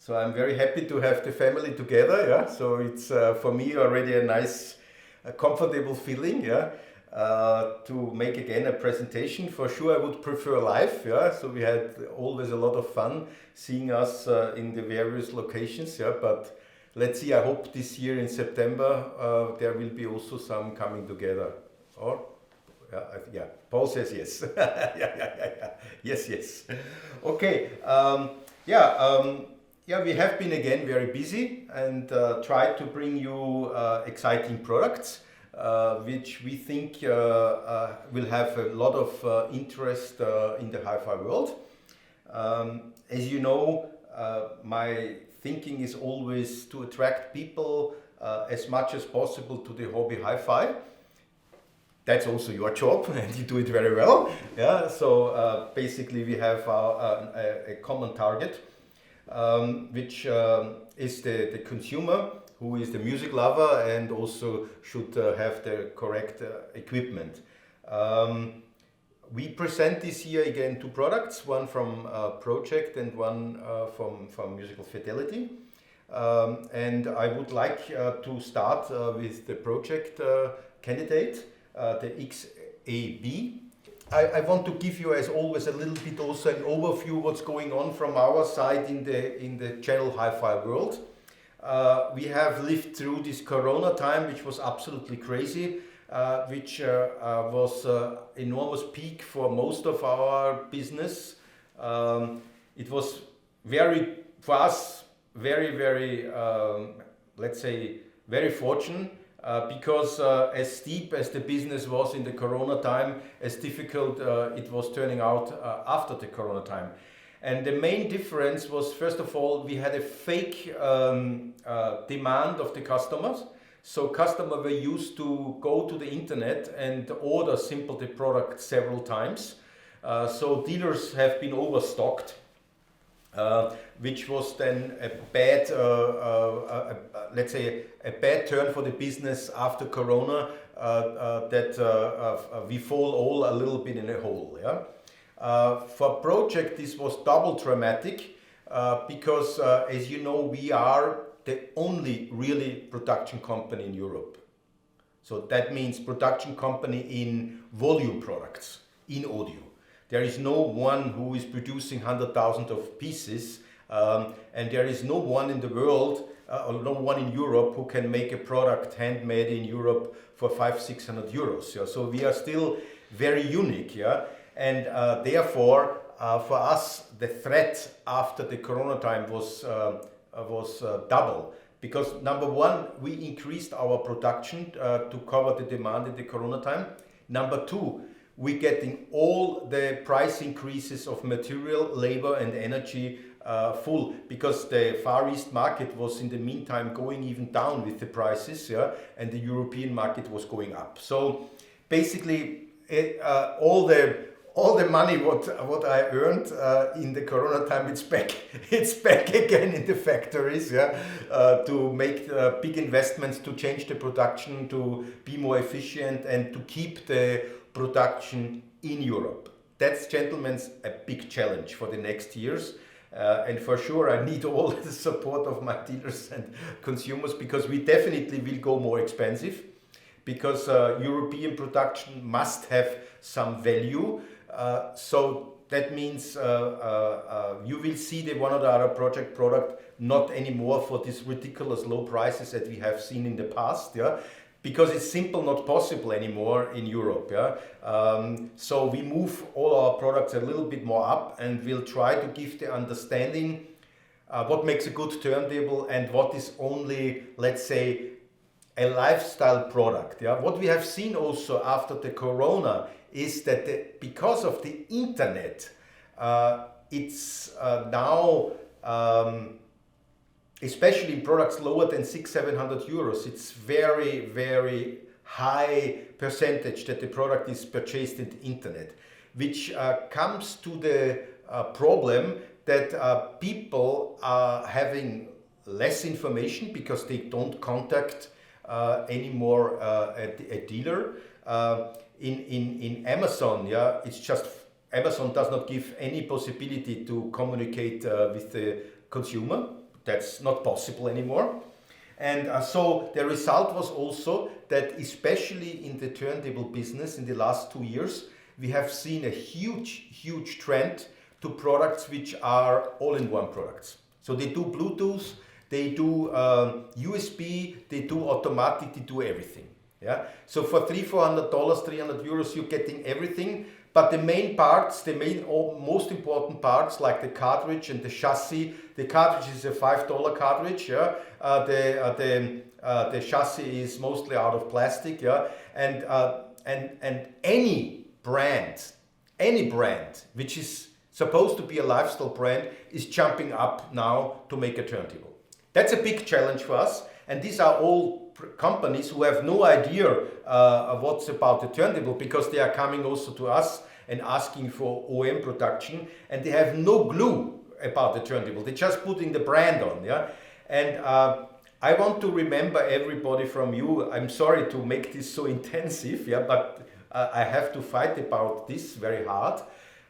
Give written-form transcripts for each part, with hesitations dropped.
So I'm very happy to have the family together. Yeah. So it's for me already a nice, comfortable feeling. Yeah. To make again a presentation. For sure, I would prefer live. Yeah. So we had always a lot of fun seeing us in the various locations. Yeah. But let's see. I hope this year in September there will be also some coming together. Or yeah. Paul says yes. Yeah. Yes. Yes. Okay. Yeah, we have been again very busy and tried to bring you exciting products which we think will have a lot of interest in the hi-fi world. As you know, my thinking is always to attract people as much as possible to the hobby hi-fi. That's also your job, and you do it very well. Yeah. So basically, we have a common target, which is the consumer, who is the music lover and also should have the correct equipment. We present this year again two products, one from Pro-Ject and one from Musical Fidelity. And I would like to start with the Pro-Ject candidate, the XA B. I want to give you, as always, a little bit also an overview what's going on from our side in the general hi-fi world. We have lived through this Corona time, which was absolutely crazy, which was enormous peak for most of our business. It was for us, very, let's say, very fortunate. Because as steep as the business was in the Corona time, as difficult it was turning out after the Corona time. And the main difference was, first of all, we had a fake demand of the customers. So customers were used to go to the internet and order simply the product several times. So dealers have been overstocked. Which was then a bad, let's say, a bad turn for the business after Corona, that we fall all a little bit in a hole. Yeah? For Pro-Ject, this was double dramatic because, as you know, we are the only really production company in Europe. So that means production company in volume products, in audio. There is no one who is producing 100,000 of pieces, and there is no one in the world, or no one in Europe who can make a product handmade in Europe for 500-600 euros. Yeah? So we are still very unique, yeah? And therefore, for us, the threat after the Corona time was double. Because number one, we increased our production to cover the demand in the Corona time. Number two, we're getting all the price increases of material, labor and energy full, because the Far East market was in the meantime going even down with the prices, yeah, and the European market was going up. So basically all the money what I earned in the Corona time, it's back again in the factories, yeah, to make big investments, to change the production, to be more efficient and to keep the production in Europe. That's, gentlemen, a big challenge for the next years. And for sure, I need all the support of my dealers and consumers, because we definitely will go more expensive, because European production must have some value. So that means you will see the one or the other Pro-Ject product not anymore for these ridiculous low prices that we have seen in the past. Yeah. Because it's simply not possible anymore in Europe. Yeah? So we move all our products a little bit more up, and we'll try to give the understanding what makes a good turntable and what is only, let's say, a lifestyle product. Yeah? What we have seen also after the Corona is that because of the internet, it's now especially in products lower than 600-700 euros, it's very high percentage that the product is purchased in the internet, which comes to the problem that people are having less information because they don't contact anymore a dealer. In Amazon, yeah, it's just Amazon does not give any possibility to communicate with the consumer. that's not possible anymore. And so the result was also that, especially in the turntable business in the last 2 years, we have seen a huge trend to products which are all-in-one products. So they do Bluetooth, they do USB, they do automatic, they do everything. Yeah. So for $300-400, €300, you're getting everything. But the main parts, most important parts, like the cartridge and the chassis. The cartridge is a $5 cartridge. Yeah. The chassis is mostly out of plastic. Yeah. And any brand which is supposed to be a lifestyle brand is jumping up now to make a turntable. That's a big challenge for us. And these are all companies who have no idea what's about the turntable, because they are coming also to us and asking for OEM production, and they have no clue about the turntable. They're just putting the brand on. Yeah. And I want to remember everybody from you. I'm sorry to make this so intensive, yeah, but I have to fight about this very hard.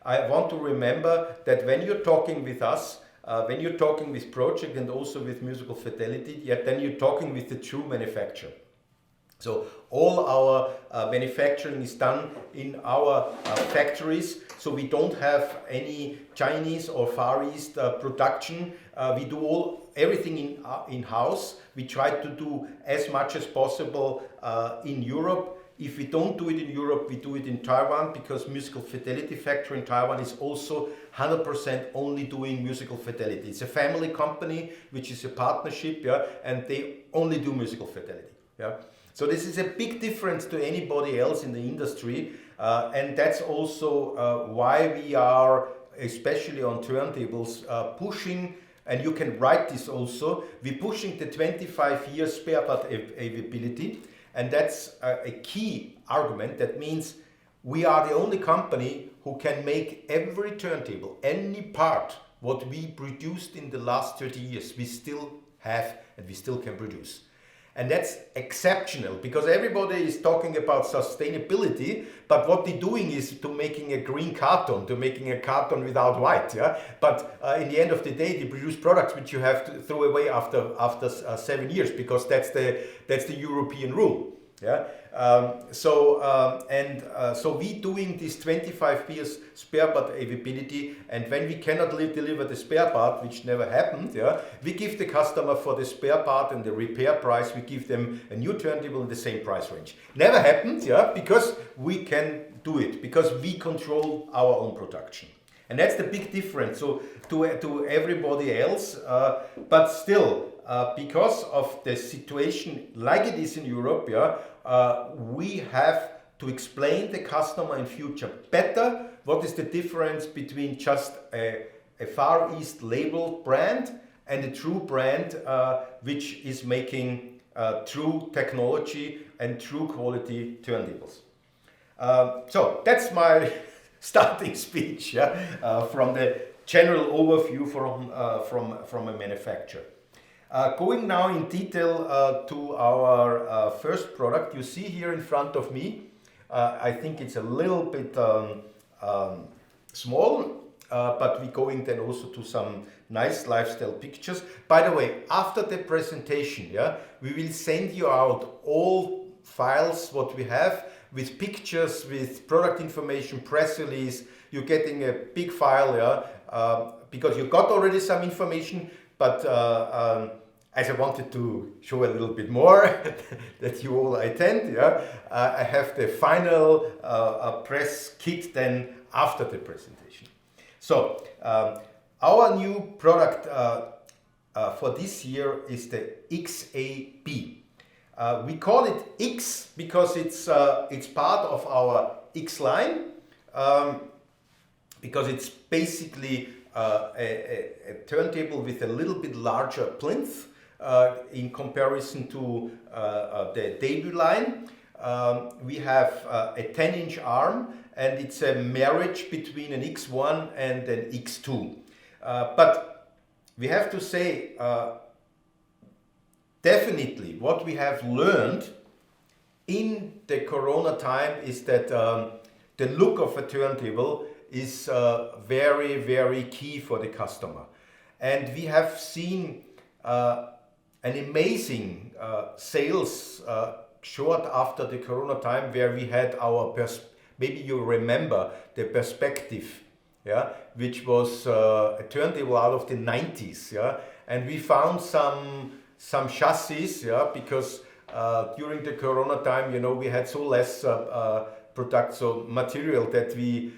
I want to remember that when you're talking with us, when you're talking with Pro-Ject and also with Musical Fidelity, yet then you're talking with the true manufacturer. So all our manufacturing is done in our factories. So we don't have any Chinese or Far East production. We do everything in-house. We try to do as much as possible in Europe. If we don't do it in Europe, we do it in Taiwan, because Musical Fidelity factory in Taiwan is also 100% only doing Musical Fidelity. It's a family company, which is a partnership, yeah, and they only do Musical Fidelity. Yeah. So this is a big difference to anybody else in the industry, and that's also why we are, especially on turntables, pushing, and you can write this also, we're pushing the 25-year spare part availability. And that's a key argument. That means we are the only company who can make every turntable, any part, what we produced in the last 30 years, we still have and we still can produce. And that's exceptional, because everybody is talking about sustainability, but what they're doing is to making a green carton, to making a carton without white. Yeah. But in the end of the day, they produce products which you have to throw away after 7 years, because that's the European rule. Yeah. So we doing this 25 years spare part availability, and when we cannot deliver the spare part, which never happened, yeah, we give the customer for the spare part and the repair price, we give them a new turntable in the same price range. Never happened, yeah, because we can do it, because we control our own production. And that's the big difference to everybody else, but still, because of the situation like it is in Europe, yeah, we have to explain the customer in future better what is the difference between just a Far East labeled brand and a true brand which is making true technology and true quality turntables. So that's my starting speech, yeah, from the general overview from a manufacturer. Going now in detail to our first product, you see here in front of me, I think it's a little bit small, but we're going then also to some nice lifestyle pictures. By the way, after the presentation, yeah, we will send you out all files what we have with pictures, with product information, press release. You're getting a big file, yeah, because you got already some information, but as I wanted to show a little bit more that you all attend, yeah, I have the final press kit then after the presentation. So our new product for this year is the XA B. We call it X because it's part of our X line, because it's basically a turntable with a little bit larger plinth in comparison to the debut line. We have a 10-inch arm, and it's a marriage between an X1 and an X2. But we have to say, definitely what we have learned in the Corona time is that the look of a turntable is very, very key for the customer. And we have seen an amazing sales short after the Corona time, where we had our maybe you remember the Perspective, yeah, which was a turntable out of the 90s, yeah, and we found some chassis, yeah, because during the Corona time, you know, we had so less so material that we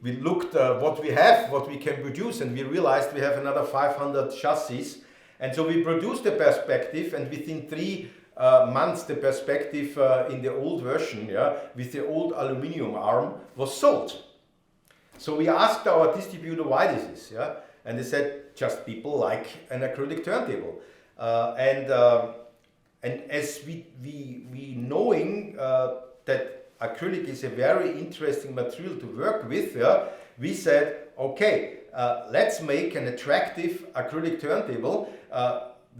looked what we have, what we can produce, and we realized we have another 500 chassis, and so we produced the Perspective, and within 3 months the Perspective in the old version, yeah, with the old aluminum arm was sold. So we asked our distributor why this is, yeah, and they said just people like an acrylic turntable, and as we knowing that acrylic is a very interesting material to work with, yeah, we said, okay, let's make an attractive acrylic turntable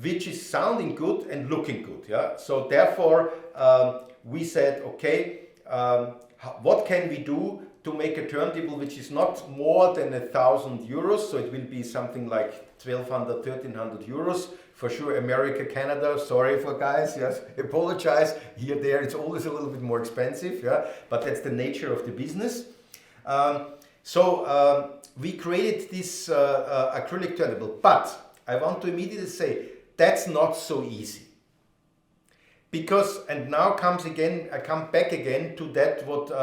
which is sounding good and looking good. Yeah. So therefore, we said, okay, what can we do to make a turntable which is not more than 1,000 euros? So it will be something like 1,200, 1,300 euros. For sure, America, Canada, sorry for guys, yes, apologize. Here, there, it's always a little bit more expensive, yeah, but that's the nature of the business. We created this acrylic turntable, but I want to immediately say that's not so easy. Because, and now comes again, I come back again to that what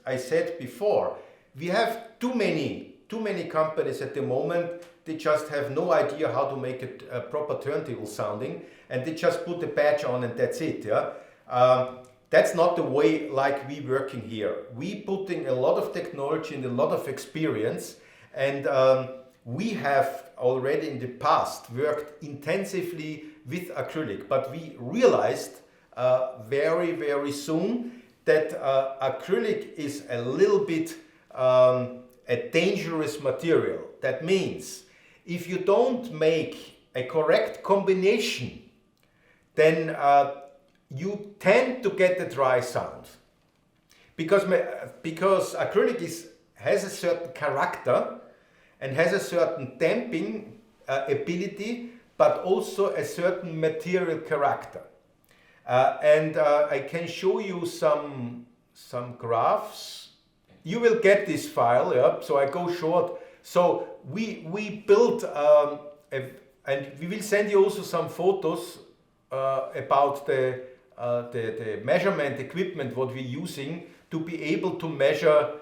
I said before. We have too many companies at the moment. They just have no idea how to make a proper turntable sounding, and they just put a badge on and that's it. Yeah, that's not the way like we working here. We putting a lot of technology and a lot of experience, and we have already in the past worked intensively with acrylic, but we realized very soon that acrylic is a little bit a dangerous material. That means if you don't make a correct combination, then you tend to get a dry sound. Because acrylic has a certain character and has a certain damping ability, but also a certain material character. I can show you some graphs. You will get this file, yeah? So I go short. So we built, and we will send you also some photos about the measurement equipment what we're using to be able to measure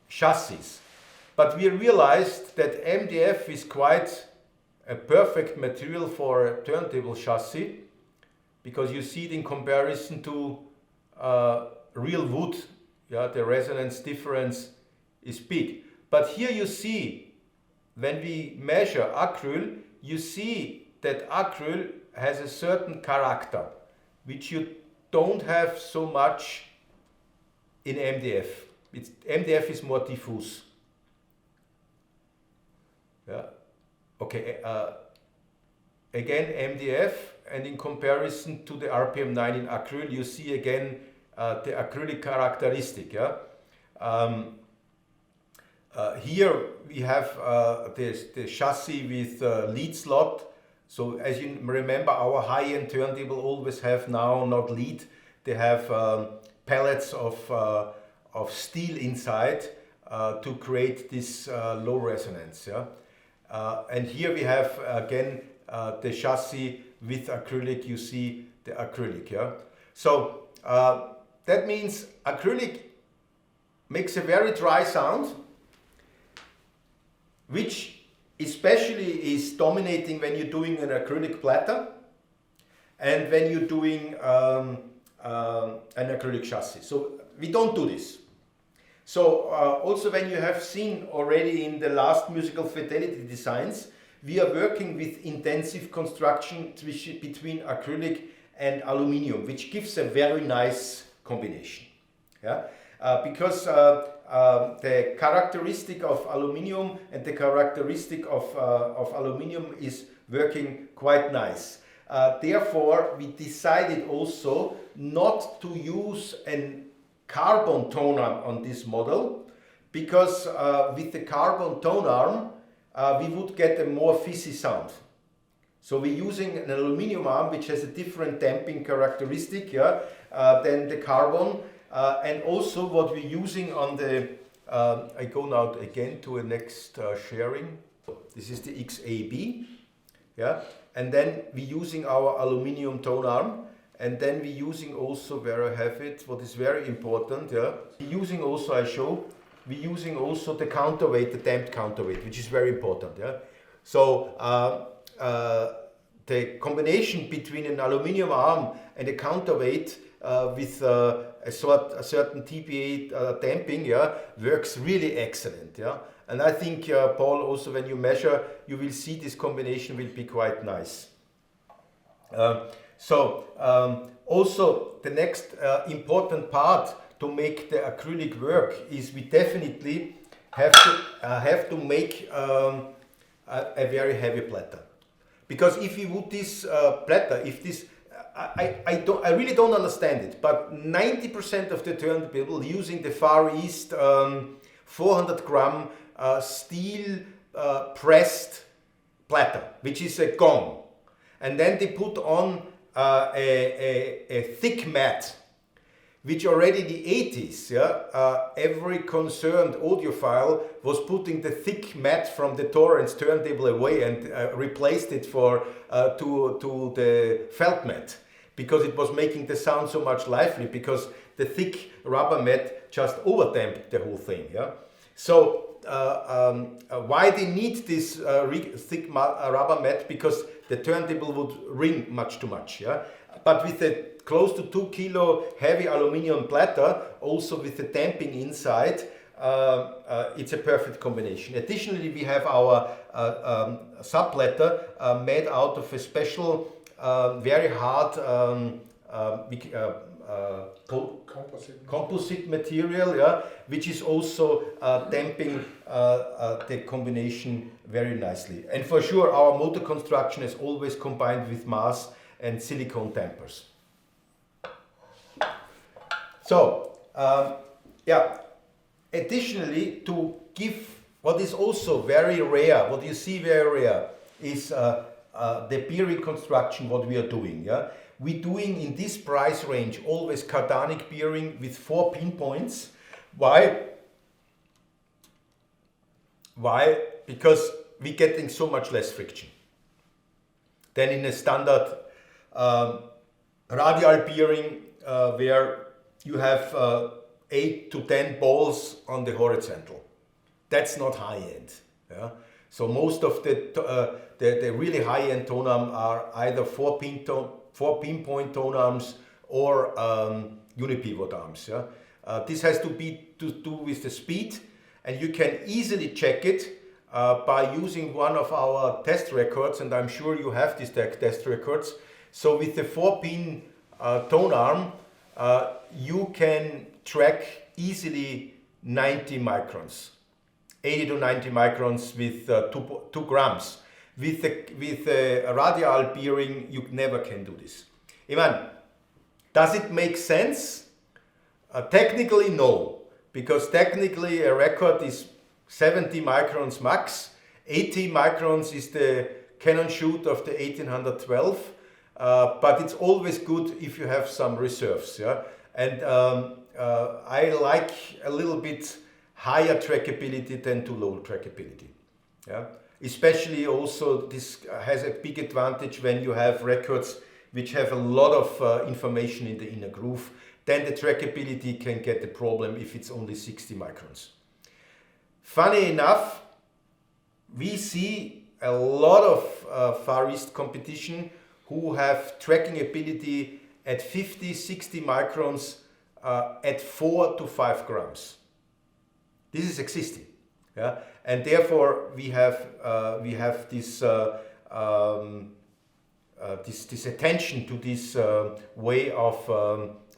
chassis. But we realized that MDF is quite a perfect material for a turntable chassis, because you see it in comparison to real wood. Yeah, the resonance difference is big. But here you see, when we measure acryl, you see that acryl has a certain character, which you don't have so much in MDF. MDF is more diffuse. Yeah. Okay. Again, MDF, and in comparison to the RPM 9 in acryl, you see again the acrylic characteristic. Yeah. Here we have the chassis with lead slot. So as you remember, our high-end turntable always have now not lead. They have pellets of steel inside to create this low resonance. Yeah. And here we have again the chassis with acrylic. You see the acrylic. Yeah. So that means acrylic makes a very dry sound, which especially is dominating when you're doing an acrylic platter and when you're doing an acrylic chassis. So we don't do this. So also when you have seen already in the last musical fidelity designs, we are working with intensive construction between acrylic and aluminium, which gives a very nice combination. Yeah? Because the characteristic of aluminium and the characteristic of aluminium is working quite nice. Therefore, we decided also not to use a carbon tone arm on this model, because with the carbon tone arm, we would get a more fizzy sound. So we're using an aluminum arm which has a different damping characteristic, yeah, than the carbon. And also what we're using on the, I go now again to a next sharing. This is the XA B, yeah. And then we're using our aluminum tone arm. And then we're using also, where I have it, what is very important, yeah. We're using also, we're using also the counterweight, the damped counterweight, which is very important, yeah. So the combination between an aluminum arm and a counterweight with a certain TPA damping, yeah, works really excellent, yeah. And I think, Paul, also when you measure, you will see this combination will be quite nice. Also the next important part to make the acrylic work is we definitely have to make a very heavy platter. Because if you would this platter, if this, I really don't understand it, but 90% of the turntable using the Far East 400 gram steel pressed platter, which is a gong. And then they put on a thick mat, which already in the 80s, yeah, every concerned audiophile was putting the thick mat from the Torrance turntable away and replaced it to the felt mat, because it was making the sound so much lively, because the thick rubber mat just overdamped the whole thing. Yeah? So why they need this thick rubber mat? Because the turntable would ring much too much. Yeah? But with a close to 2 kilo heavy aluminum platter, also with the damping inside, it's a perfect combination. Additionally, we have our sub platter made out of a special, very hard composite material, yeah, which is also damping the combination very nicely. And for sure, our motor construction is always combined with mass and silicone dampers. So, yeah, additionally, to give what is also very rare, what you see very rare, is the bearing construction, what we are doing. Yeah? We're doing in this price range always cardanic bearing with 4 pinpoints. Why? Why? Because we're getting so much less friction than in a standard radial bearing where you have 8 to 10 balls on the horizontal. That's not high end. Yeah? So most of the really high end tone arms are either 4 pinpoint tone arms or unipivot arms. Yeah? This has to do with the speed, and you can easily check it by using one of our test records, and I'm sure you have these test records. So with the 4-pin tone arm, you can track easily 90 microns, 80 to 90 microns with 2 grams. With a radial bearing, you never can do this. Ivan, does it make sense? Technically, no, because technically a record is 70 microns max. 80 microns is the Canon shoot of the 1812, but it's always good if you have some reserves. Yeah? And I like a little bit higher trackability than too low trackability. Yeah? Especially also this has a big advantage when you have records which have a lot of information in the inner groove. Then the trackability can get a problem if it's only 60 microns. Funny enough, we see a lot of Far East competition who have tracking ability at 50, 60 microns at 4 to 5 grams. This is existing. Yeah? And therefore we have this this attention to this way of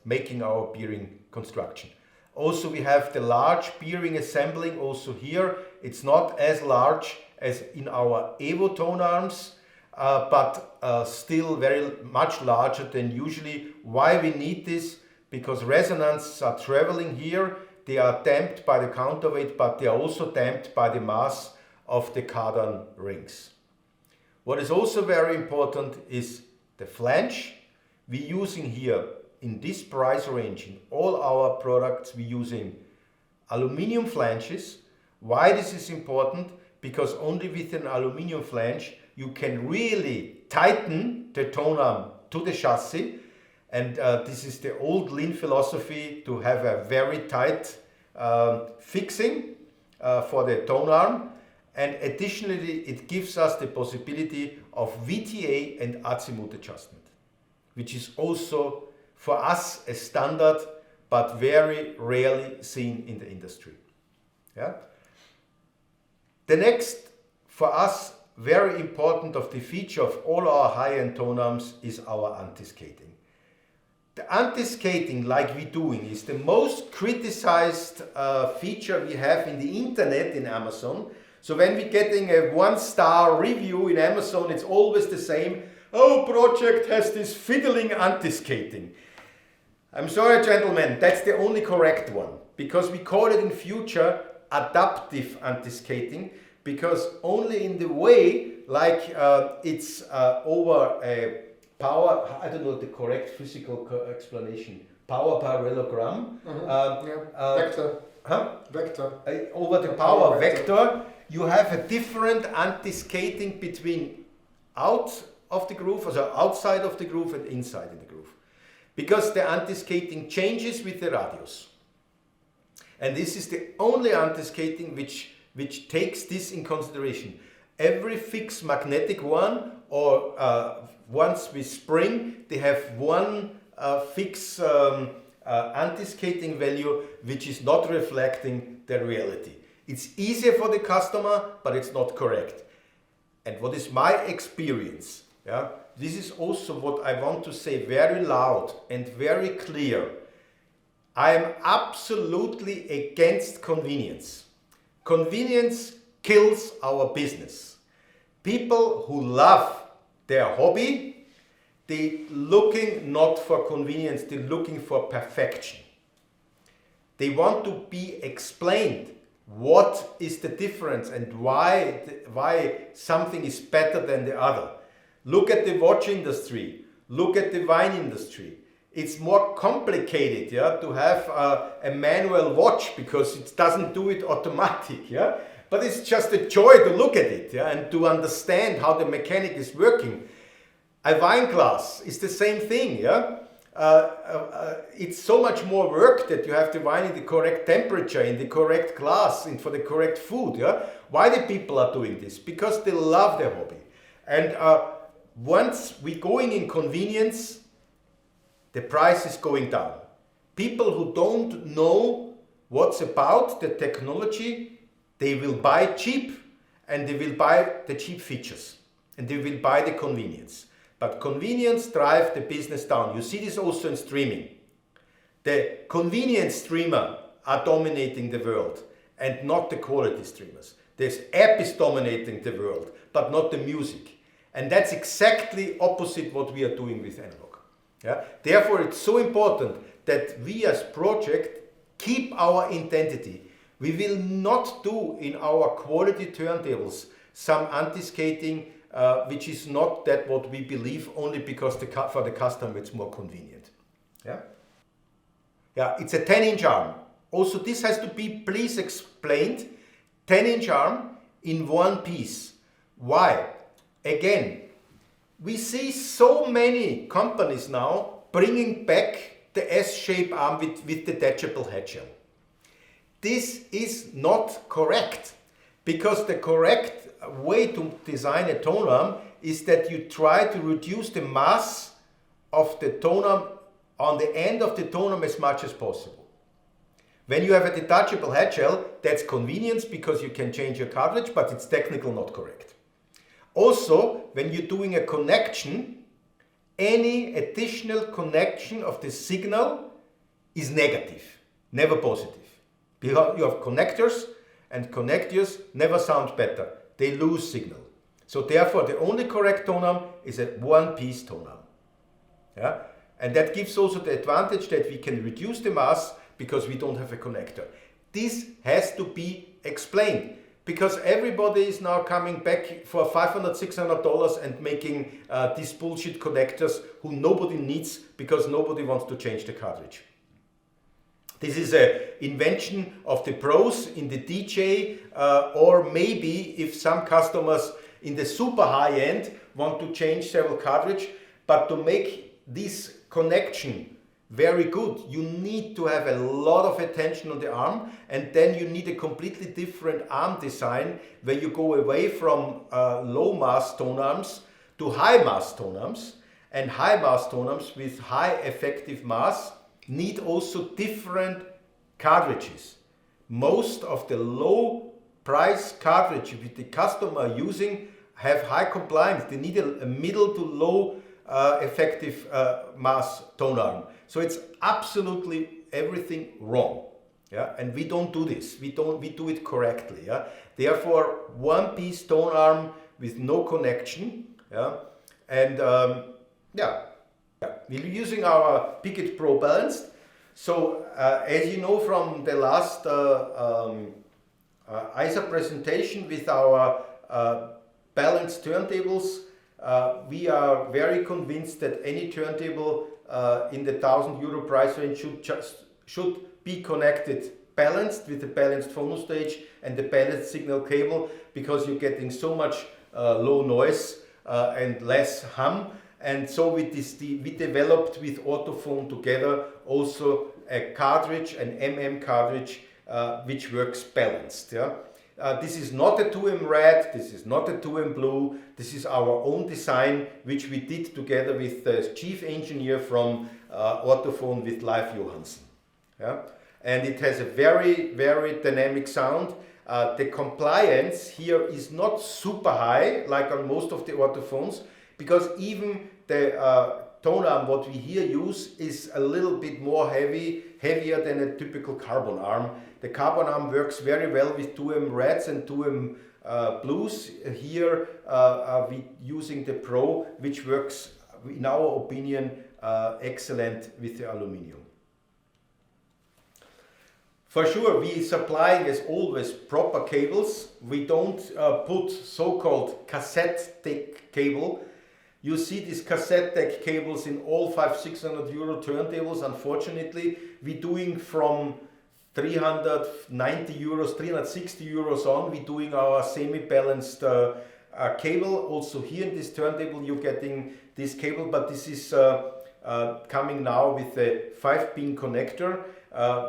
making our bearing construction. Also, we have the large bearing assembling also here. It's not as large as in our Evo tone arms, but still very much larger than usually. Why we need this? Because resonances are traveling here. They are damped by the counterweight, but they are also damped by the mass of the cardan rings. What is also very important is the flange. We're using here in this price range, in all our products, we're using aluminum flanges. Why this is important? Because only with an aluminum flange you can really tighten the tone arm to the chassis, and this is the old Lean philosophy, to have a very tight fixing for the tone arm, and additionally it gives us the possibility of VTA and azimut adjustment, which is also for us a standard but very rarely seen in the industry. Yeah? The next, for us, very important of the feature of all our high-end tone arms is our anti-skating. The anti-skating, like we're doing, is the most criticized feature we have in the internet in Amazon. So when we're getting a 1-star review in Amazon, it's always the same. Oh, Pro-Ject has this fiddling anti-skating. I'm sorry, gentlemen, that's the only correct one, because we call it in future adaptive anti-skating, because only in the way, like it's over a power, I don't know the correct physical explanation, power parallelogram. Vector. Huh? Vector. Over the power vector, you have a different anti-skating between out of the groove, so outside of the groove and inside in the groove. Because the anti-skating changes with the radius. And this is the only anti-skating which takes this in consideration. Every fixed magnetic one or ones with spring, they have one fixed anti-skating value which is not reflecting the reality. It's easier for the customer, but it's not correct. And what is my experience? Yeah, this is also what I want to say very loud and very clear. I am absolutely against convenience. Convenience kills our business. People who love their hobby, they're looking not for convenience, they're looking for perfection. They want to be explained what is the difference and why something is better than the other. Look at the watch industry, look at the wine industry. It's more complicated, yeah, to have a manual watch because it doesn't do it automatic, yeah. But it's just a joy to look at it, yeah, and to understand how the mechanic is working. A wine glass is the same thing, yeah. It's so much more work that you have the wine in the correct temperature, in the correct glass, and for the correct food, yeah. Why the people are doing this? Because they love their hobby. And once we're going in convenience, the price is going down. People who don't know what's about the technology, they will buy cheap and they will buy the cheap features and they will buy the convenience. But convenience drives the business down. You see this also in streaming. The convenience streamer are dominating the world and not the quality streamers. This app is dominating the world, but not the music. And that's exactly opposite what we are doing with analog. Yeah? Therefore, it's so important that we as Pro-Ject keep our identity. We will not do in our quality turntables some anti-skating which is not that what we believe, only because for the customer it's more convenient. Yeah? Yeah, it's a 10-inch arm. Also, this has to be please explained. 10-inch arm in one piece. Why? Again, we see so many companies now bringing back the S-shaped arm with the detachable head shell. This is not correct, because the correct way to design a tone arm is that you try to reduce the mass of the tone arm on the end of the tone arm as much as possible. When you have a detachable head shell, that's convenience because you can change your cartridge, but it's technically not correct. Also, when you're doing a connection, any additional connection of the signal is negative, never positive. Because you have connectors, and connectors never sound better. They lose signal. So therefore, the only correct tone arm is a one-piece tone arm. Yeah? And that gives also the advantage that we can reduce the mass because we don't have a connector. This has to be explained, because everybody is now coming back for $500, $600 and making these bullshit connectors who nobody needs because nobody wants to change the cartridge. This is an invention of the pros in the DJ, or maybe if some customers in the super high end want to change several cartridge, but to make this connection very good, you need to have a lot of attention on the arm, and then you need a completely different arm design where you go away from low mass tone arms to high mass tone arms, and high mass tone arms with high effective mass need also different cartridges. Most of the low price cartridge which the customer are using have high compliance. They need a middle to low effective mass tone arm. So it's absolutely everything wrong. Yeah, and we don't do this. We do it correctly. Yeah, therefore one piece tone arm with no connection. Yeah, and we're using our Picket Pro balanced. So as you know from the last EISA presentation with our balanced turntables, we are very convinced that any turntable in the €1,000 price range should be connected balanced with the balanced phono stage and the balanced signal cable, because you're getting so much low noise and less hum. And so with this, we developed with Autophone together also a cartridge, an cartridge, which works balanced. Yeah? This is not a 2M red, this is not a 2M blue, this is our own design, which we did together with the chief engineer from Autophone with Leif Johansson. Yeah? And it has a very, very dynamic sound. The compliance here is not super high, like on most of the Autophones, because even the tone arm what we here use is a little bit more heavier than a typical carbon arm. The carbon arm works very well with 2M reds and 2M blues. Here we using the Pro, which works, in our opinion, excellent with the aluminium. For sure, we supplying as always proper cables. We don't put so-called cassette deck cable. You see these cassette deck cables in all €500-600 turntables. Unfortunately, we're doing from €390, €360 on. We're doing our semi-balanced cable. Also here in this turntable, you're getting this cable, but this is coming now with a 5-pin connector,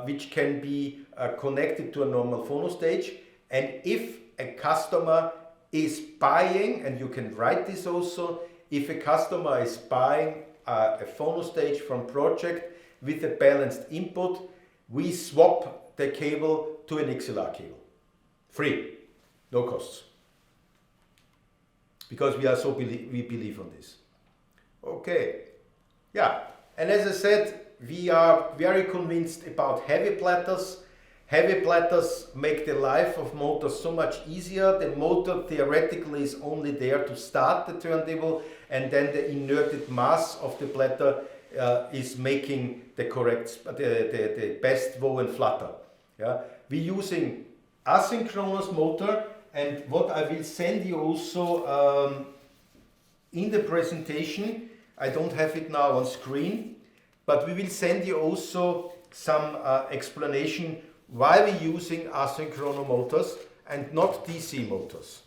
which can be connected to a normal phono stage. And if a customer is buying, and you can write this also, if a customer is buying a phono stage from Pro-Ject with a balanced input, we swap the cable to an XLR cable. Free, no costs. Because we believe on this. Okay, yeah, and as I said, we are very convinced about heavy platters. Heavy platters make the life of motors so much easier. The motor theoretically is only there to start the turntable, and then the inerted mass of the platter is making the correct, the best bow and flutter. Yeah? We're using asynchronous motor, and what I will send you also in the presentation, I don't have it now on screen, but we will send you also some explanation why we're using asynchronous motors and not DC motors.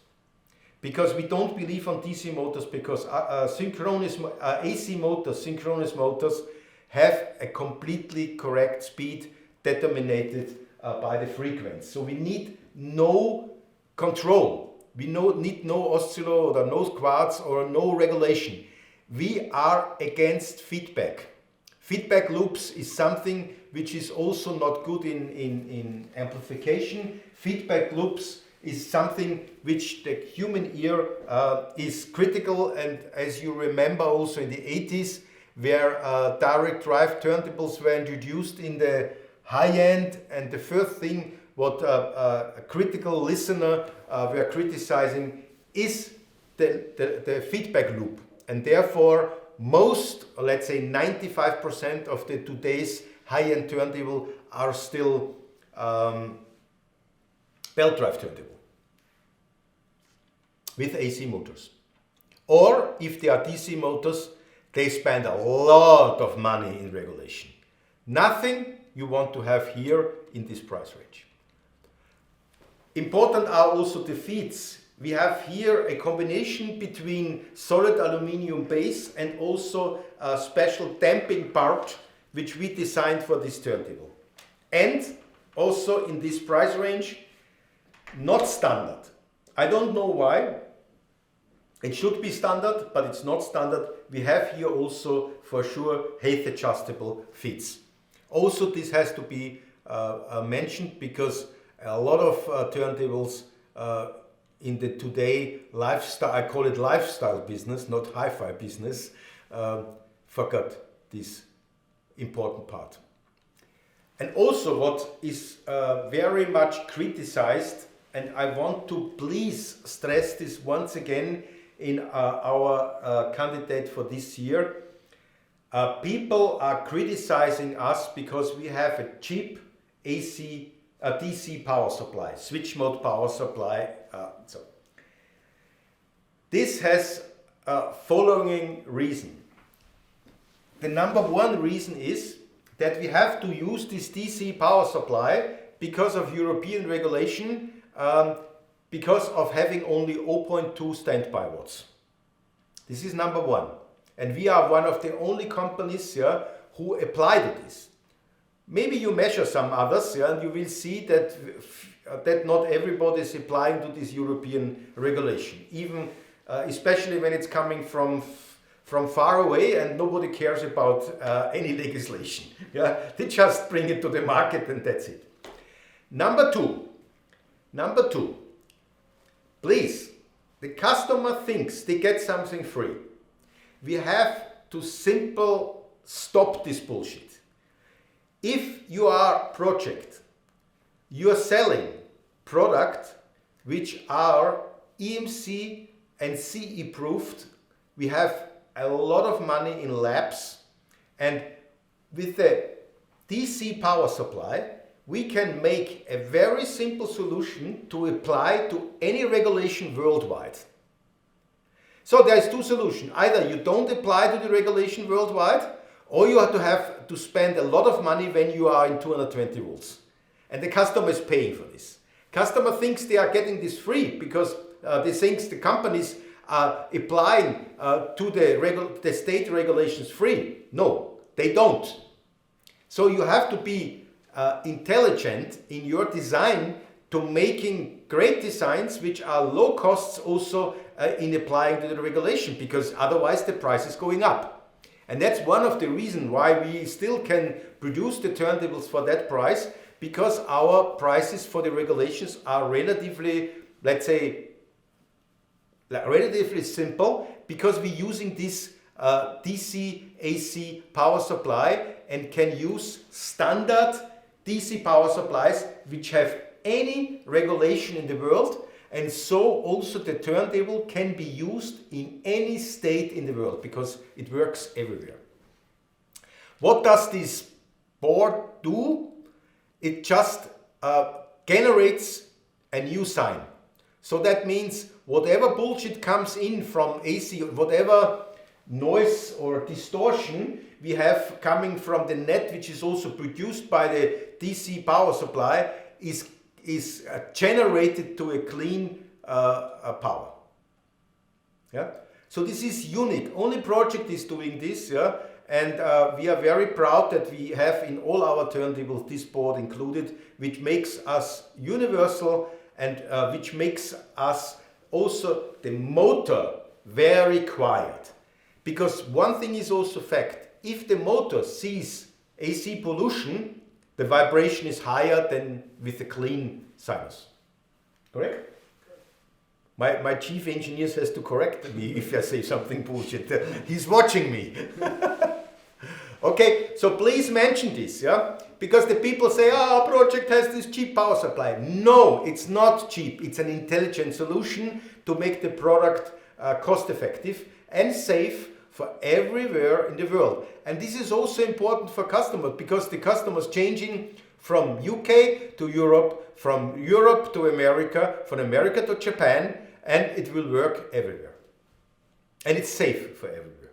Because we don't believe on DC motors, because AC motors, synchronous motors, have a completely correct speed determined by the frequency. So we need no control. We need no oscillo or no quartz or no regulation. We are against feedback. Feedback loops is something which is also not good in amplification. Feedback loops is something which the human ear is critical, and as you remember also in the 80s, where direct drive turntables were introduced in the high end, and the first thing what a critical listener were criticizing is the feedback loop, and therefore most, or let's say 95% of the today's high-end turntable are still belt drive turntable. with AC motors. Or if they are DC motors, they spend a lot of money in regulation. Nothing you want to have here in this price range. Important are also the feeds. We have here a combination between solid aluminum base and also a special damping part which we designed for this turntable. And also in this price range, not standard. I don't know why. It should be standard, but it's not standard. We have here also for sure height adjustable feeds. Also this has to be mentioned because a lot of turntables in the today lifestyle, I call it lifestyle business, not hi-fi business, forgot this important part. And also what is very much criticized, and I want to please stress this once again in our candidate for this year, people are criticizing us because we have a cheap DC power supply, switch mode power supply. So this has a following reason. The number one reason is that we have to use this DC power supply because of European regulation, because of having only 0.2 standby watts. This is number one. And we are one of the only companies here who apply to this. Maybe you measure some others, and you will see that not everybody is applying to this European regulation, even especially when it's coming from far away and nobody cares about any legislation. Yeah? They just bring it to the market and that's it. Number two, please, the customer thinks they get something free. We have to simple stop this bullshit. If you are Pro-Ject, you are selling product which are EMC and CE approved. We have a lot of money in labs, and with the DC power supply, we can make a very simple solution to apply to any regulation worldwide. So there's two solutions. Either you don't apply to the regulation worldwide, or you have to spend a lot of money when you are in 220 volts. And the customer is paying for this. Customer thinks they are getting this free because they think the companies are applying to the state regulations free. No, they don't. So you have to be intelligent in your design to making great designs which are low costs also in applying to the regulation, because otherwise the price is going up. And that's one of the reasons why we still can produce the turntables for that price, because our prices for the regulations are relatively, let's say, relatively simple, because we're using this DC AC power supply and can use standard DC power supplies which have any regulation in the world, and so also the turntable can be used in any state in the world because it works everywhere. What does this board do? It just generates a new sign. So that means whatever bullshit comes in from AC, whatever noise or distortion we have coming from the net, which is also produced by the DC power supply, is generated to a clean power. Yeah? So this is unique. Only Pro-Ject is doing this, yeah? And we are very proud that we have in all our turntables this board included, which makes us universal and which makes us also the motor very quiet. Because one thing is also fact, if the motor sees AC pollution, the vibration is higher than with a clean sinus. Correct? My chief engineer has to correct me if I say something bullshit. He's watching me. Okay, so please mention this, yeah? Because the people say, oh, Pro-Ject has this cheap power supply. No, it's not cheap. It's an intelligent solution to make the product cost effective and safe for everywhere in the world. And this is also important for customers, because the customers changing from UK to Europe, from Europe to America, from America to Japan, and it will work everywhere. And it's safe for everywhere.